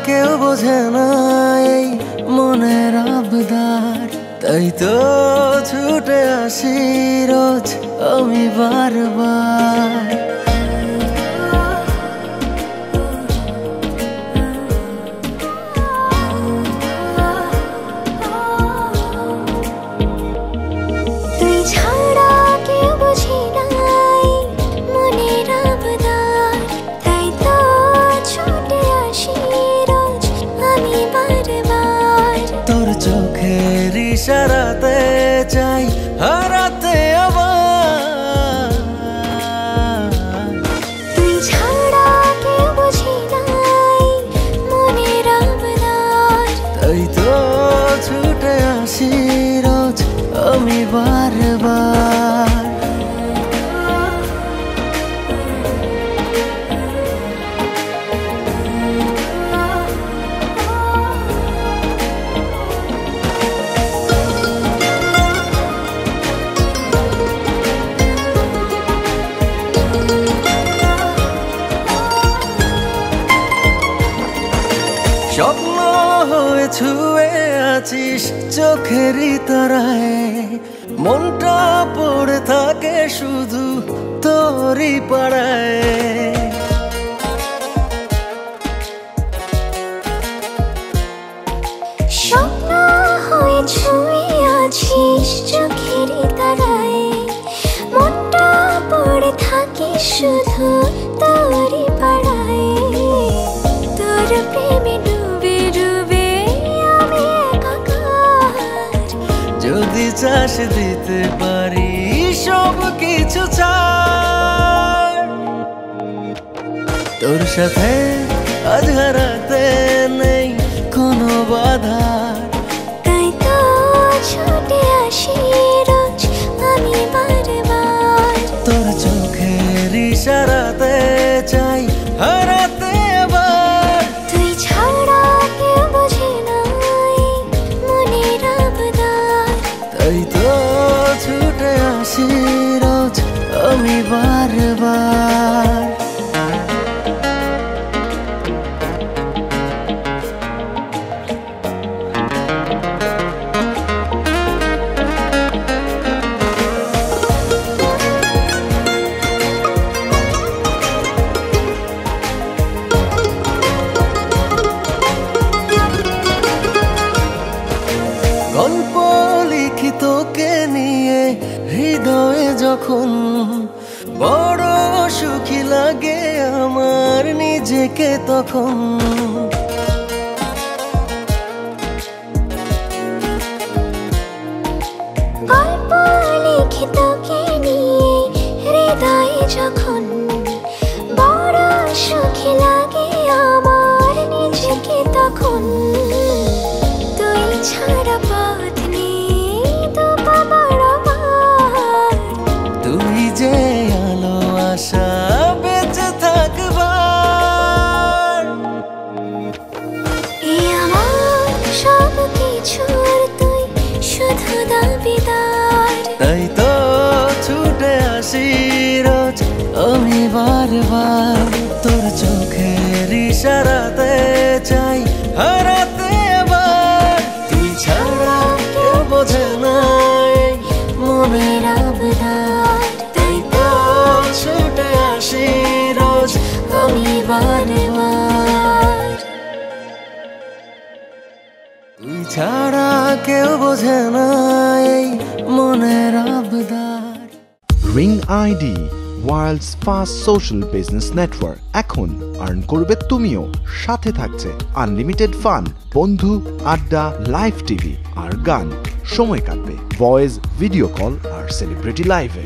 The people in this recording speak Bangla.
কেউ বোঝে না এই মনের আবদার, তাই তো ছুটে আসি রোজ আমি বারবার। চোখের ইশারাতে চাই হারাতে আবার, তুই ছাড়া কেউ বুঝি নাই মনের আবদার, তাই তো ছুটে আসি রোজ আমি বারবার। স্বপ্ন হয়ে ছুঁয়ে আছিস চোখেরই তারায়, মনটা পড়ে থাকে শুধু তোরই পাড়ায়। স্বপ্ন হয়ে ছুঁয়ে আছিস চোখেরই তারায়, মনটা পড়ে থাকে শুধু তোরই পাড়ায়। তোর প্রেমে ডুবে ডুবে আমি একাকার, যদি চাষ দিতে পারি সব কিছু ছাড়, তোর সাথে আজ হারাতে নেই কোনো বাধা, তাই তো ছুটে আসি রোজ আমি বারবার। তোর চোখের ইশারাতে চাই হারাতে আবার, তুই ছাড়া কেউ বোঝে নাই মনের আবদার, তাই তো ছুটে আসি রোজ আমি বারবার। গল্প লিখি তোকে নিয়ে হৃদয়ে যখন, বড় সুখী লাগে আমার নিজেকে তখন। গল্প লিখি তোকে নিয়ে হৃদয়ে যখন, বড় সুখী লাগে আমার নিজেকে তখন। তুই ছাড়া পথ নেই তো পাবার আমার, তুই যে আলো আশা বেঁচে থাকবার, এই আমার সব কিছুর তুই শুধু দাবিদার, তাই তো ছুটে আসি রোজ আমি বারবার। তোর চোখের ইশারাতে চাই হারাতে আবার, তুই ছাড়া কেউ বোঝে না এই মনের আবদার, তাই তো ছুটে আসি রোজ আমি বারবার। তুই ছাড়া কেউ বোঝে না এই মনের আবদার। Ring ID, world's first social business network. এখন আর্ন করবে তুমিও, সাথে থাকছে আনলিমিটেড ফান, বন্ধু, আড্ডা, লাইভ টিভি আর গান। সময় কাটবে ভয়েস, ভিডিও কল আর সেলিব্রিটি লাইভে।